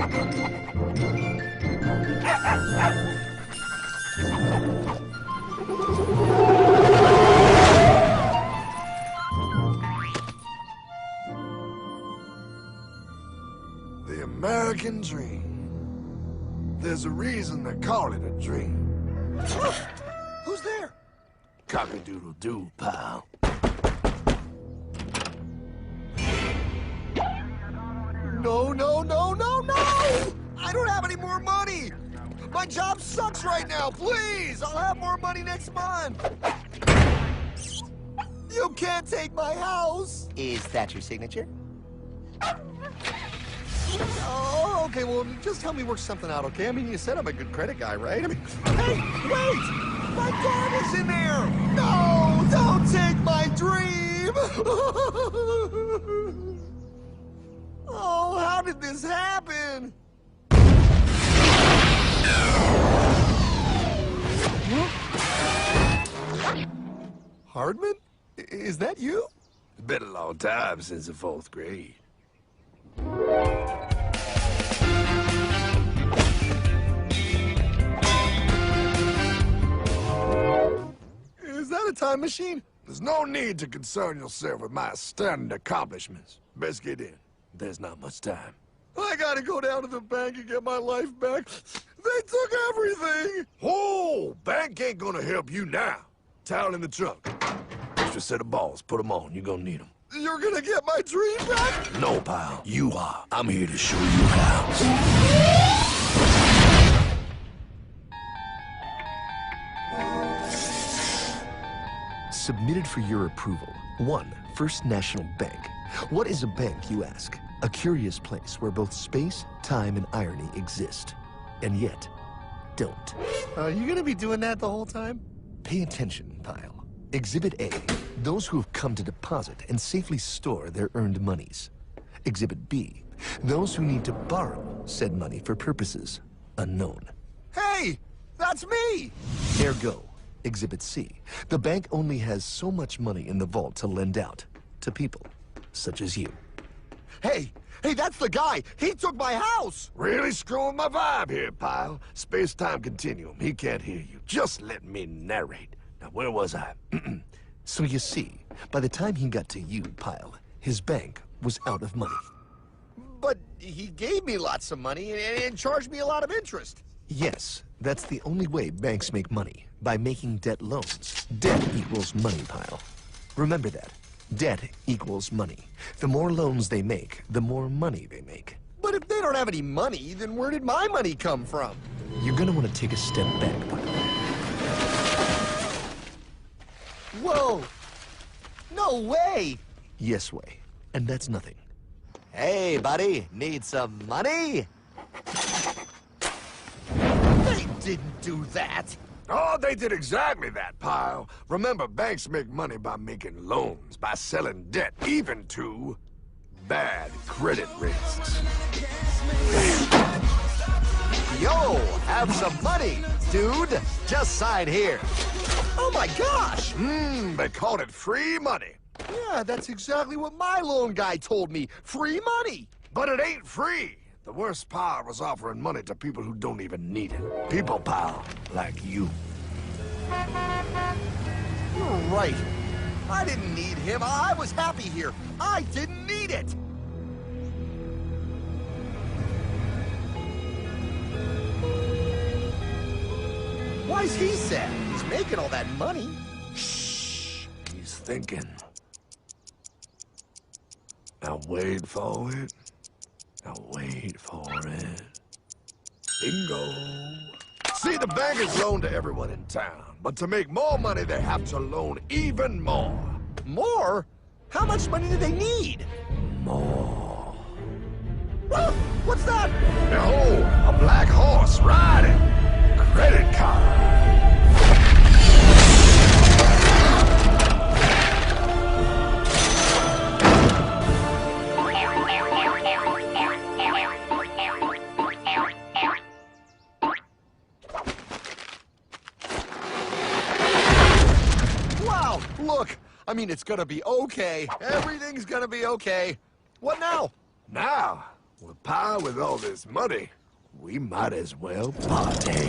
The American dream. There's a reason they call it a dream. Who's there? Cock-a-doodle-doo, pal. No, no, no, no, no! I don't have any more money! My job sucks right now, please! I'll have more money next month! You can't take my house! Is that your signature? Oh, okay, well, just help me work something out, okay? I mean, you said I'm a good credit guy, right? I mean, hey, wait! My dad is in there! No, don't take my dream! Oh, how did this happen? Hardman? Is that you? It's been a long time since the 4th grade. Is that a time machine? There's no need to concern yourself with my stunning accomplishments. Best get in. There's not much time. I gotta go down to the bank and get my life back. They took everything! Oh, bank ain't gonna help you now. Towel in the trunk. Extra set of balls. Put them on. You're gonna need them. You're gonna get my dream back? No, pal. You are. I'm here to show you how. Submitted for your approval. 1. First National Bank. What is a bank, you ask? A curious place where both space, time, and irony exist. And yet, don't. Are you gonna be doing that the whole time? Pay attention, pile. Exhibit A. Those who have come to deposit and safely store their earned monies. Exhibit B. Those who need to borrow said money for purposes unknown. Hey! That's me! Ergo, Exhibit C. The bank only has so much money in the vault to lend out to people such as you. Hey! Hey, that's the guy! He took my house! Really screwing my vibe here, pal. Space-time continuum. He can't hear you. Just let me narrate. Now, where was I? So you see, by the time he got to you, pile, his bank was out of money. But he gave me lots of money and charged me a lot of interest. Yes, that's the only way banks make money, by making debt loans. Debt equals money, pile. Remember that. Debt equals money. The more loans they make, the more money they make. But if they don't have any money, then where did my money come from? You're gonna want to take a step back, pile. Whoa! No way! Yes way. And that's nothing. Hey, buddy, need some money? They didn't do that! Oh, they did exactly that, pal. Remember, banks make money by making loans, by selling debt, even to bad credit risks. Yo, have some money, dude. Just sign here. Oh my gosh! They called it free money. Yeah, that's exactly what my loan guy told me. Free money! But it ain't free. The worst part was offering money to people who don't even need it. People, pal, like you. You're right. I didn't need him. I was happy here. I didn't need it. Why's he sad? He's making all that money. Shh. He's thinking. Now wait for it. Now wait for it. Bingo. See, the bankers loan to everyone in town, but to make more money, they have to loan even more. More? How much money do they need? More. Ah, what's that? Behold, a black horse riding. Credit card. Look, I mean, it's gonna be okay. Everything's gonna be okay. What now? Now, Well, Pa, with all this money, we might as well party.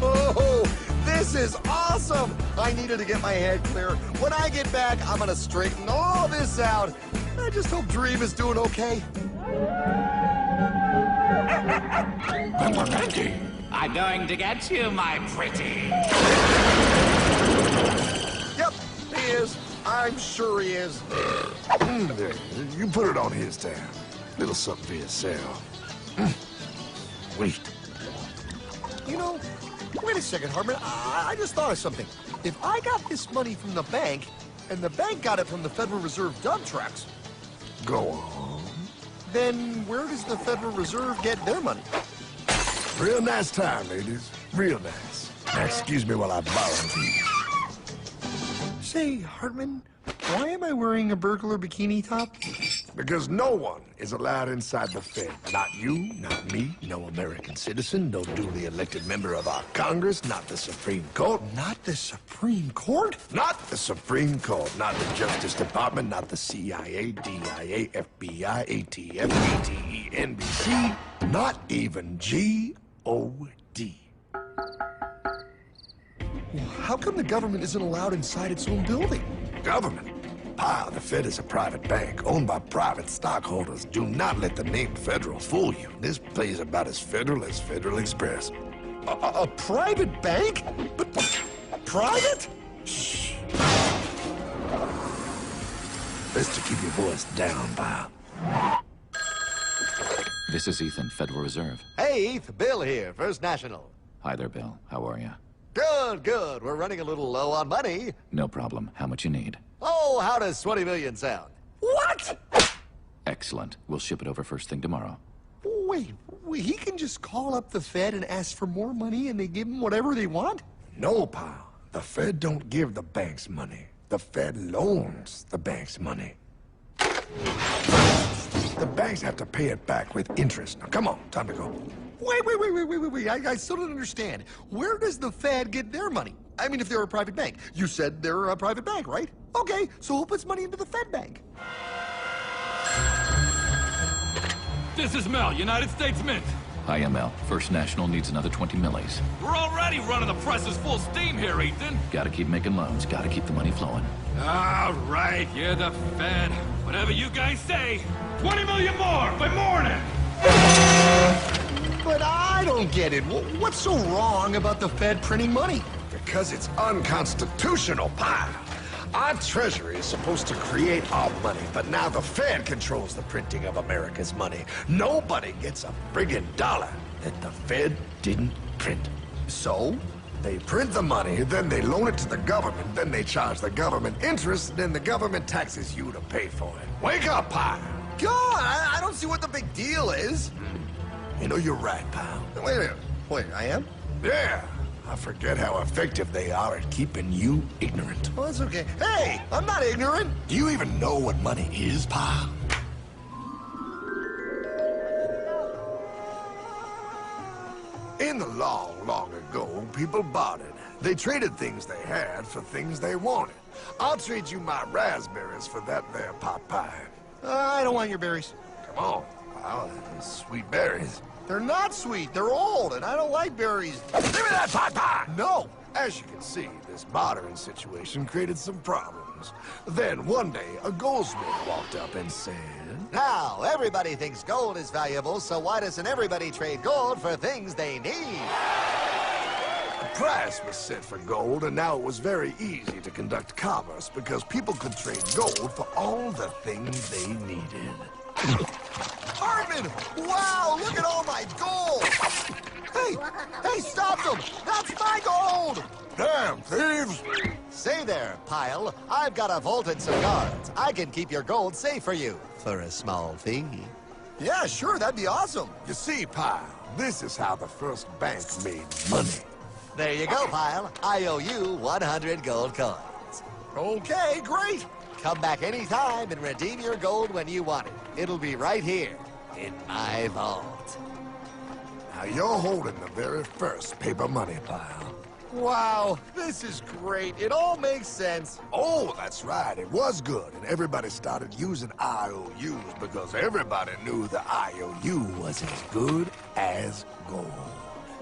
Oh, this is awesome! I needed to get my head clear. When I get back, I'm gonna straighten all this out. I just hope Dream is doing okay. I'm going to get you, my pretty. Yep, he is. I'm sure he is. There, you put it on his tab. Little something for yourself. Wait. You know, wait a second, Hartman. I just thought of something. If I got this money from the bank, and the bank got it from the Federal Reserve dump trucks, Go on. then where does the Federal Reserve get their money? Real nice time, ladies. Real nice. Now, excuse me while I borrow these. Say, Hartman, why am I wearing a burglar bikini top? Because no one is allowed inside the Fed. Not you, not me, no American citizen, no duly elected member of our Congress, not the Supreme Court. Not the Supreme Court? Not the Supreme Court, not the Justice Department, not the CIA, DIA, FBI, ATF, ATE, NBC, not even G.O.D. How come the government isn't allowed inside its own building? Government? Pa, the Fed is a private bank owned by private stockholders. Do not let the name Federal fool you. This place is about as federal as Federal Express. A private bank? But private? Shh. Best to keep your voice down, Pa. This is Ethan, Federal Reserve. Hey, Eth, Bill here, First National. Hi there, Bill. How are you? Good, good. We're running a little low on money. No problem. How much you need? Oh, how does 20 million sound? What? Excellent. We'll ship it over first thing tomorrow. Wait, he can just call up the Fed and ask for more money and they give him whatever they want? No, Pa. The Fed don't give the banks money. The Fed loans the banks money. The banks have to pay it back with interest. Now, come on, time to go. Wait. I still don't understand. Where does the Fed get their money? I mean, if they're a private bank. You said they're a private bank, right? Okay, so who puts money into the Fed bank? This is Mel, United States Mint. Hi, ML. First National needs another 20 millis. We're already running the presses full steam here, Ethan. Gotta keep making loans. Gotta keep the money flowing. All right, you're the Fed. Whatever you guys say. 20 million more by morning. But I don't get it. What's so wrong about the Fed printing money? Because it's unconstitutional, Pa. Our Treasury is supposed to create our money, but now the Fed controls the printing of America's money. Nobody gets a friggin' dollar that the Fed didn't print. So? They print the money, then they loan it to the government, then they charge the government interest, then the government taxes you to pay for it. Wake up, Pa! God, I don't see what the big deal is. You know, you're right, pal. Wait a minute. Wait, I am? Yeah. I forget how effective they are at keeping you ignorant. Well, that's okay. Hey, I'm not ignorant. Do you even know what money is, Pa? In the long, long ago, people bartered. They traded things they had for things they wanted. I'll trade you my raspberries for that there pot pie. I don't want your berries. Come on, pal. Sweet berries. They're not sweet. They're old, and I don't like berries. Give me that pot pie! No. As you can see, this bartering situation created some problems. Then, one day, a goldsmith walked up and said... Now, everybody thinks gold is valuable, so why doesn't everybody trade gold for things they need? A price was set for gold, and now it was very easy to conduct commerce because people could trade gold for all the things they needed. Hartman! Wow, look at all my gold! Hey, stop them! That's my gold! Damn thieves! Say there, Pile. I've got a vault and some guards. I can keep your gold safe for you. For a small fee. Yeah, sure, that'd be awesome. You see, pal, this is how the first bank made money. There you go, Pile. I owe you 100 gold coins. Okay, great. Come back anytime and redeem your gold when you want it. It'll be right here in my vault. Now, you're holding the very first paper money, pal. Wow, this is great. It all makes sense. Oh, that's right. It was good, and everybody started using IOUs because everybody knew the IOU was as good as gold.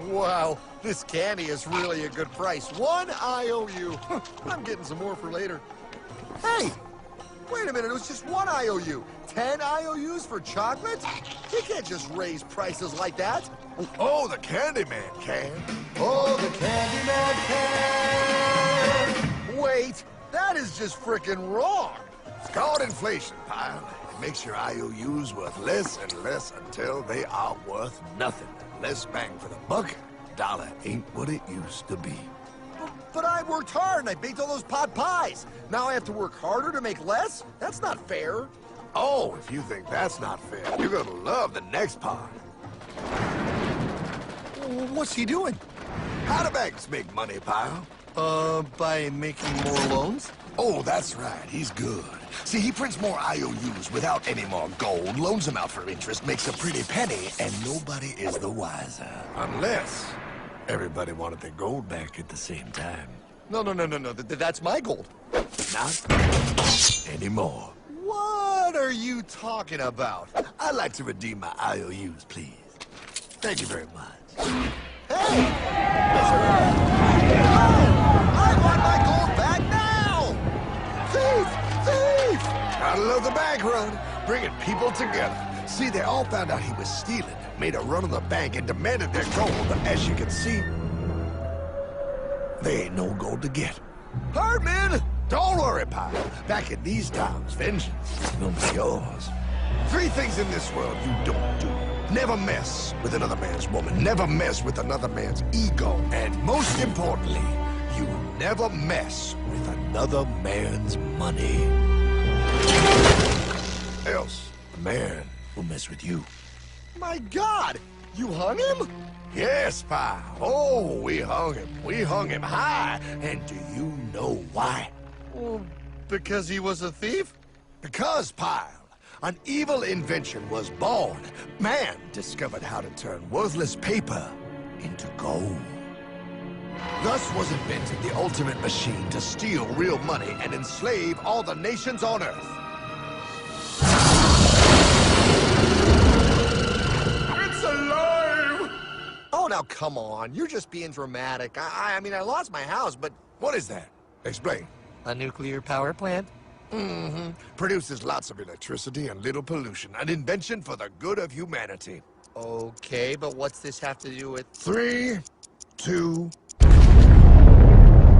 Wow, this candy is really a good price. 1 IOU. I'm getting some more for later. Hey, wait a minute. It was just 1 IOU. 10 IOUs for chocolate? You can't just raise prices like that. Oh, the Candyman can. Oh, the Candyman can. Wait, that is just frickin' wrong. It's called inflation, pal. It makes your IOUs worth less and less until they are worth nothing. Less bang for the buck. Dollar ain't what it used to be. But I worked hard and I baked all those pot pies. Now I have to work harder to make less? That's not fair. Oh, if you think that's not fair, you're gonna love the next part. What's he doing? How do banks make money, pal? By making more loans? Oh, that's right. He's good. See, he prints more IOUs without any more gold, loans them out for interest, makes a pretty penny, and nobody is the wiser. Unless everybody wanted their gold back at the same time. No. That's my gold. Not anymore. What are you talking about? I'd like to redeem my IOUs, please. Thank you very much. Hey! I want my gold back now! Thief! Thief! Gotta love the bank run, bringing people together. See, they all found out he was stealing, made a run on the bank, and demanded their gold, but as you can see, there ain't no gold to get. Hardman! Don't worry, pal. Back in these times, vengeance will be yours. 3 things in this world you don't do. Never mess with another man's woman. Never mess with another man's ego. And most importantly, you never mess with another man's money. Else, the man will mess with you. My God! You hung him? Yes, pal. Oh, we hung him. We hung him high. And do you know why? Well, because he was a thief? Because, pal, an evil invention was born. Man discovered how to turn worthless paper into gold. Thus was invented the ultimate machine to steal real money and enslave all the nations on Earth. It's alive! Oh, now come on. You're just being dramatic. I mean, I lost my house, but... What is that? Explain. A nuclear power plant? Mm-hmm. Produces lots of electricity and little pollution. An invention for the good of humanity. Okay, but what's this have to do with... 3, 2...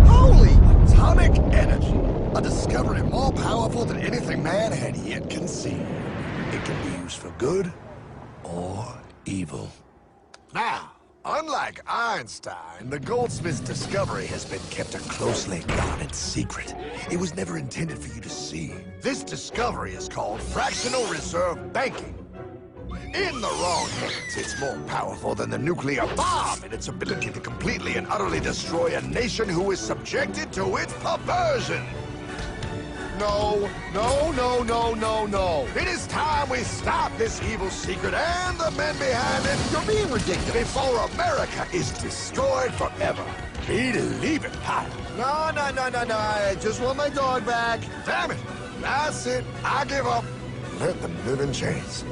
Holy! Atomic energy. A discovery more powerful than anything man had yet conceived. It can be used for good or evil. Now, unlike Einstein, the goldsmith's discovery has been kept a closely guarded secret. It was never intended for you to see. This discovery is called fractional reserve banking. In the wrong hands, it's more powerful than the nuclear bomb in its ability to completely and utterly destroy a nation who is subjected to its perversion. No. It is time we stop this evil secret and the men behind it. You're being ridiculous. Before America is destroyed forever. Believe it, pal. No. I just want my dog back. Damn it. That's it. I give up. Let them live in chains.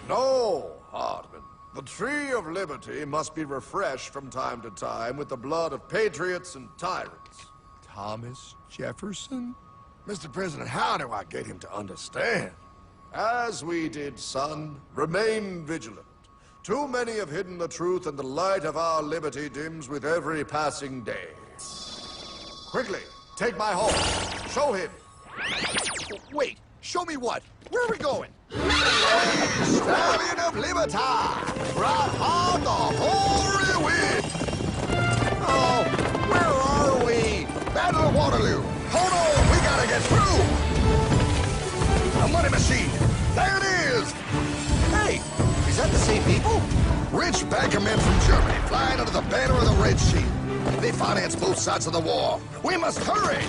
No, Hardman. The tree of liberty must be refreshed from time to time with the blood of patriots and tyrants. Thomas Jefferson? Mr. President, how do I get him to understand? As we did, son, remain vigilant. Too many have hidden the truth, and the light of our liberty dims with every passing day. Quickly, take my horse. Show him. Wait, show me what? Where are we going? Stallion of Liberty! Brought on the hoary wind! Oh, where are we? Battle of Waterloo! Hold on, we gotta get through! A money machine! There it is! Hey, is that the same people? Rich banker men from Germany flying under the banner of the Red Shield. They finance both sides of the war. We must hurry!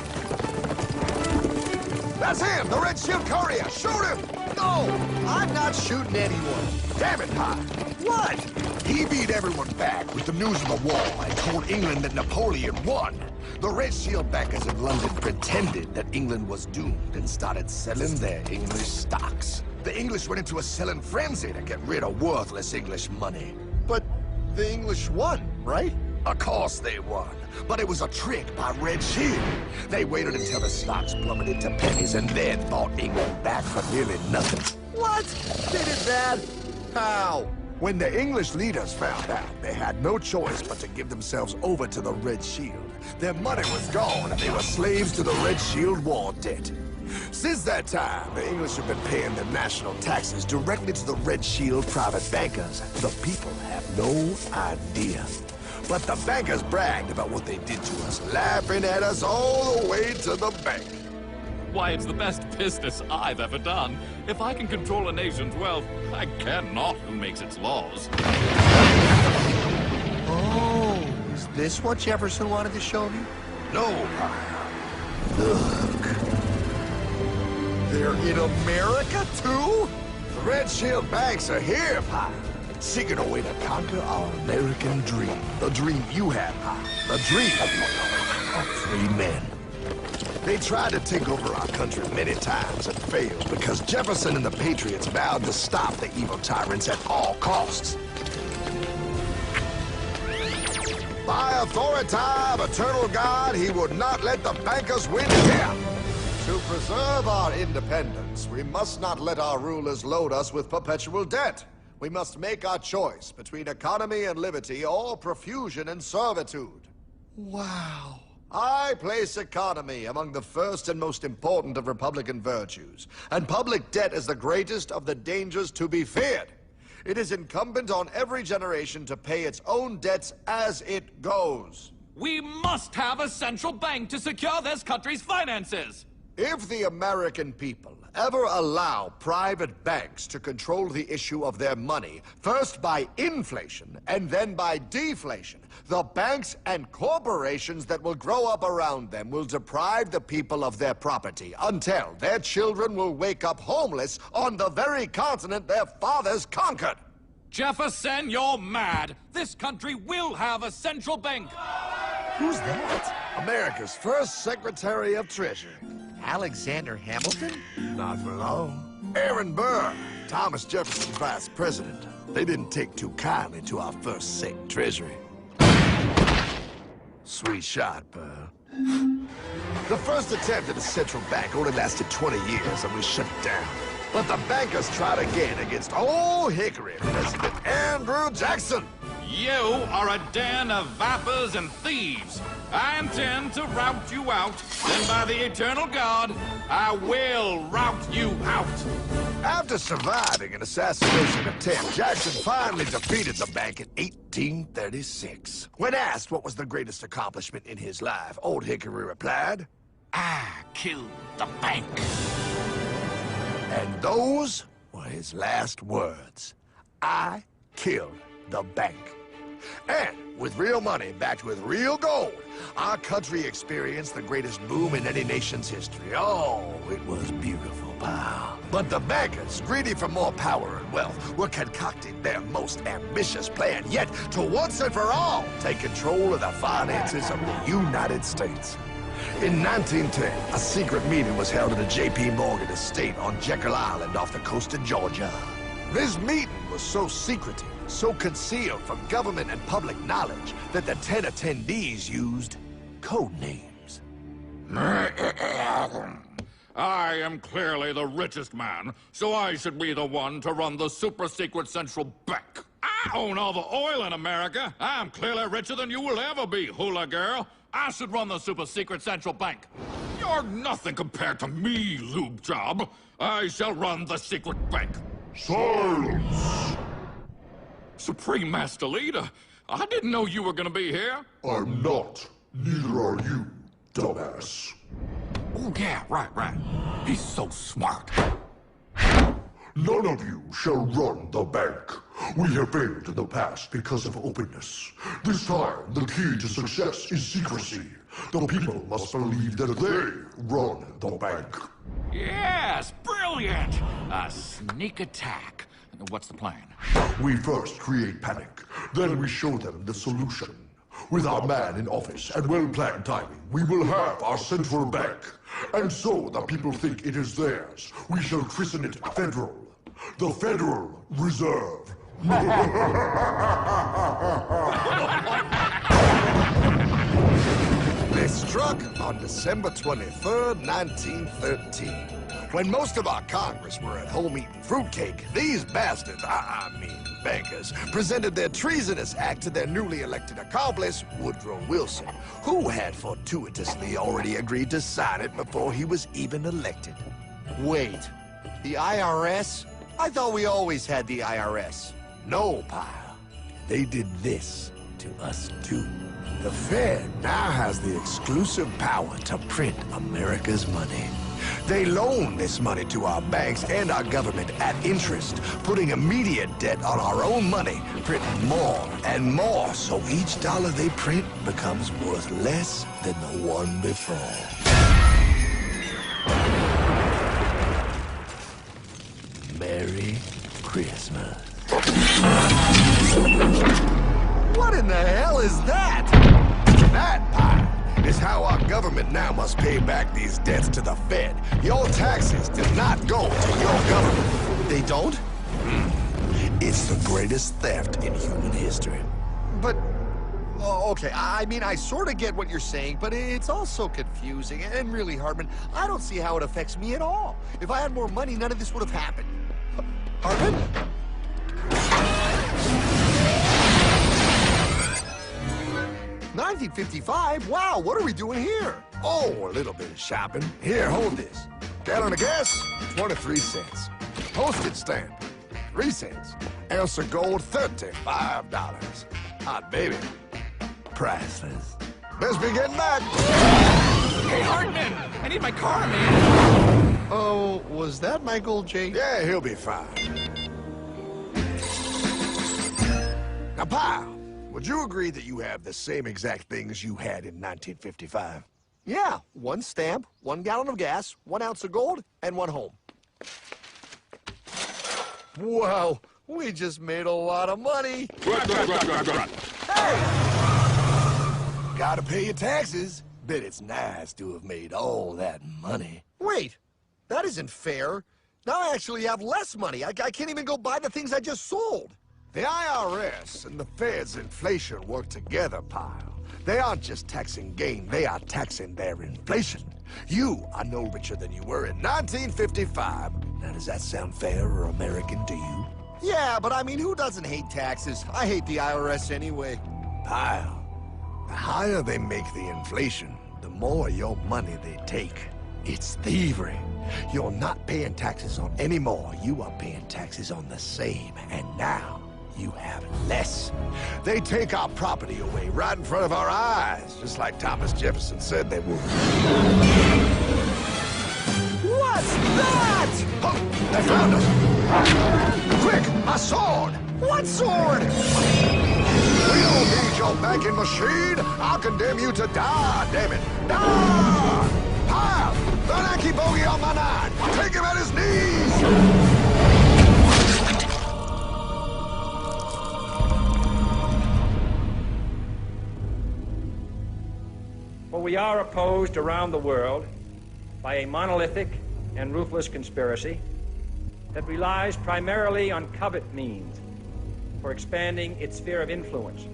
That's him, the Red Shield courier! Shoot him! No! I'm not shooting anyone. Damn it, Pie. What? He beat everyone back with the news of the war and told England that Napoleon won. The Red Shield bankers in London pretended that England was doomed and started selling their English stocks. The English went into a selling frenzy to get rid of worthless English money. But the English won, right? Of course they won, but it was a trick by Red Shield. They waited until the stocks plummeted to pennies and then bought England back for nearly nothing. What? They did that? How? When the English leaders found out, they had no choice but to give themselves over to the Red Shield. Their money was gone and they were slaves to the Red Shield war debt. Since that time, the English have been paying their national taxes directly to the Red Shield private bankers. The people have no idea. But the bankers bragged about what they did to us, laughing at us all the way to the bank. Why, it's the best business I've ever done. If I can control a nation's wealth, I care not who makes its laws. Oh, is this what Jefferson wanted to show me? No, Look. They're in America, too? the Red Shield banks are here, Pie. Seeking a way to conquer our American dream. The dream you have, Pie. The dream of free men. They tried to take over our country many times and failed because Jefferson and the Patriots vowed to stop the evil tyrants at all costs. By authority of eternal God, he would not let the bankers win here. To preserve our independence, we must not let our rulers load us with perpetual debt. We must make our choice between economy and liberty or profusion and servitude. Wow. I place economy among the first and most important of Republican virtues, and public debt is the greatest of the dangers to be feared. It is incumbent on every generation to pay its own debts as it goes. We must have a central bank to secure this country's finances. If the American people ever allow private banks to control the issue of their money, first by inflation and then by deflation, the banks and corporations that will grow up around them will deprive the people of their property until their children will wake up homeless on the very continent their fathers conquered. Jefferson, you're mad. This country will have a central bank. Who's that? America's first Secretary of Treasury. Alexander Hamilton? Not for long. Aaron Burr, Thomas Jefferson's vice president. They didn't take too kindly to our first Sec Treasury. Sweet shot, Burr. The first attempt at a central bank only lasted 20 years and we shut it down. But the bankers tried again against Old Hickory, President Andrew Jackson. You are a den of vipers and thieves. I intend to rout you out, and by the eternal God, I will rout you out. After surviving an assassination attempt, Jackson finally defeated the bank in 1836. When asked what was the greatest accomplishment in his life, Old Hickory replied, I killed the bank. and those were his last words. I killed the bank. And with real money backed with real gold, our country experienced the greatest boom in any nation's history. Oh, it was beautiful, pal. But the bankers, greedy for more power and wealth, were concocting their most ambitious plan yet to once and for all take control of the finances of the United States. In 1910, a secret meeting was held at the J.P. Morgan estate on Jekyll Island off the coast of Georgia. This meeting was so secretive, so concealed from government and public knowledge that the 10 attendees used code names. I am clearly the richest man, so I should be the one to run the super-secret central bank. I own all the oil in America. I'm clearly richer than you will ever be, hula girl. I should run the super-secret central bank. You're nothing compared to me, lube job. I shall run the secret bank. Silence! Supreme Master Leader, I didn't know you were gonna be here. I'm not. Neither are you, dumbass. Oh, yeah, right. He's so smart. None of you shall run the bank. We have failed in the past because of openness. This time, the key to success is secrecy. The people must believe that they run the bank. Yes, brilliant! A sneak attack. What's the plan? We first create panic, then we show them the solution. With our man in office and well-planned timing, we will have our central bank. And so the people think it is theirs. We shall christen it Federal. The Federal Reserve. They struck on December 23rd, 1913. When most of our Congress were at home eating fruitcake, these bastards, I mean bankers, presented their treasonous act to their newly elected accomplice, Woodrow Wilson, who had fortuitously already agreed to sign it before he was even elected. Wait, the IRS? I thought we always had the IRS. No, pal. They did this to us too. The Fed now has the exclusive power to print America's money. They loan this money to our banks and our government at interest, putting immediate debt on our own money, printing more and more, so each dollar they print becomes worth less than the one before. Merry Christmas. What in the hell is that? That, pile, is how our government now must pay back these debts to the Fed. Your taxes do not go to your government. They don't? It's the greatest theft in human history. But, oh, okay, I mean, I sort of get what you're saying, but it's also confusing. And really, Hartman, I don't see how it affects me at all. If I had more money, none of this would have happened. Hartman? 1955? Wow, what are we doing here? Oh, a little bit of shopping. Here, hold this. Gallon of gas, 23 cents. Postage stamp, 3 cents. Ounce of gold, $35. Hot baby, priceless. Best be getting back. Hey, Hartman! I need my car, man! Oh, was that my gold, Jay? Yeah, he'll be fine. Now, pal, would you agree that you have the same exact things you had in 1955? Yeah, 1 stamp, 1 gallon of gas, 1 ounce of gold, and 1 home. Wow, we just made a lot of money. Hey! Gotta pay your taxes. Bet it's nice to have made all that money. Wait, that isn't fair. Now I actually have less money. I can't even go buy the things I just sold. The IRS and the Fed's inflation work together, pal. They aren't just taxing gain, they are taxing their inflation. You are no richer than you were in 1955. Now, does that sound fair or American to you? Yeah, but I mean, who doesn't hate taxes? I hate the IRS anyway. Pal, the higher they make the inflation, the more your money they take. It's thievery. You're not paying taxes on any more. You are paying taxes on the same. And now, you have less. They take our property away right in front of our eyes, just like Thomas Jefferson said they would. What's that? Oh, they found us! Quick, a sword! What sword? We don't need your banking machine! I'll condemn you to die, damn it! Die! Pile! The lanky bogey on my 9! Take him at his knees! For we are opposed around the world by a monolithic and ruthless conspiracy that relies primarily on covert means for expanding its sphere of influence.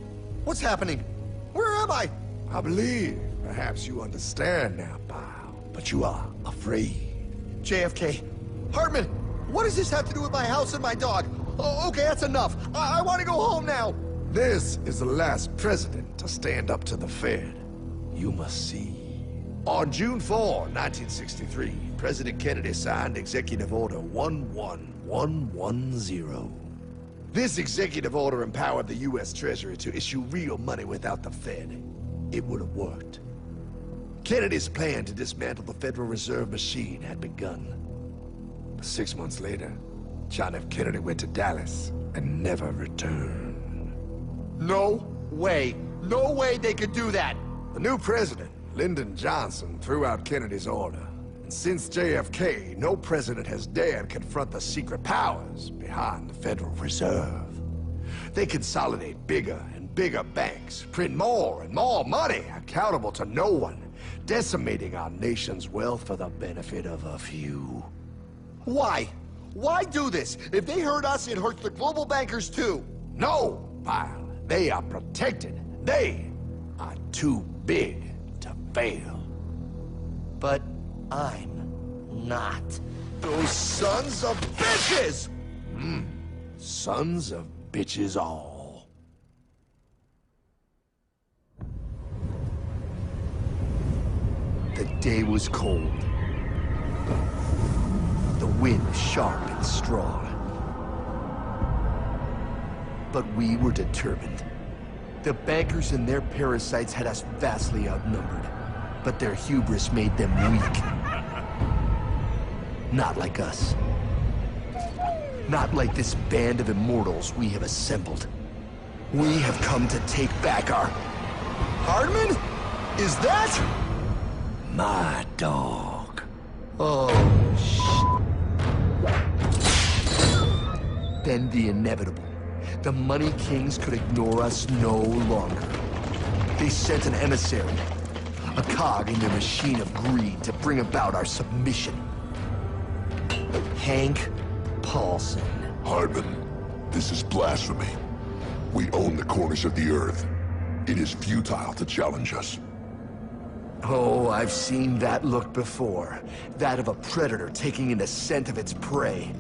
What's happening? Where am I? I believe perhaps you understand now, pal, but you are afraid. JFK. Hartman, what does this have to do with my house and my dog? Oh, okay, that's enough. I want to go home now. This is the last president to stand up to the Fed. You must see. On June 4, 1963, President Kennedy signed Executive Order 11110. This executive order empowered the U.S. Treasury to issue real money without the Fed. It would have worked. Kennedy's plan to dismantle the Federal Reserve machine had begun. 6 months later, John F. Kennedy went to Dallas and never returned. No way. No way they could do that. The new president, Lyndon Johnson, threw out Kennedy's order. Since JFK, no president has dared confront the secret powers behind the Federal Reserve. They consolidate bigger and bigger banks, print more and more money, accountable to no one, decimating our nation's wealth for the benefit of a few. Why? Why do this? If they hurt us, it hurts the global bankers too. No, pal. They are protected. They are too big to fail. But I'm not. Those sons of bitches! Sons of bitches all. The day was cold. The wind sharp and strong. But we were determined. The bankers and their parasites had us vastly outnumbered, but their hubris made them weak. Not like us. Not like this band of immortals we have assembled. We have come to take back our... Hardman? Is that? my dog. Oh, Then the inevitable. The money kings could ignore us no longer. They sent an emissary, a cog in their machine of greed to bring about our submission. Hank Paulson. Hardman, this is blasphemy. We own the corners of the earth. It is futile to challenge us. Oh, I've seen that look before. That of a predator taking in the scent of its prey.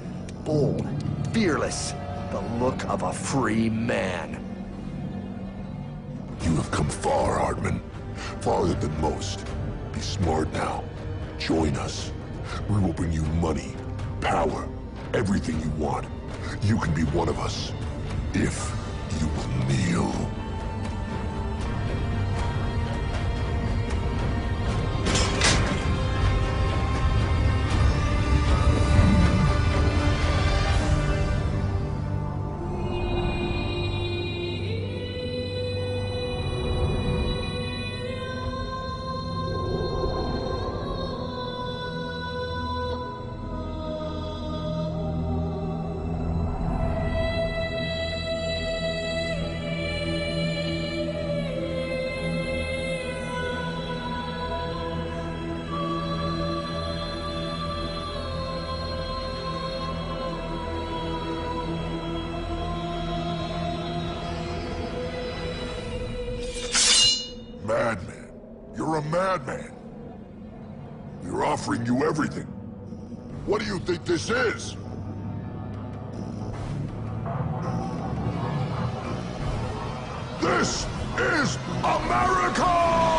Bold, fearless, the look of a free man. You have come far, Hardman. Farther than most. Be smart now. Join us. We will bring you money, power, everything you want. You can be one of us, if you will kneel. Madman. You're a madman. We're offering you everything. What do you think this is? This is America!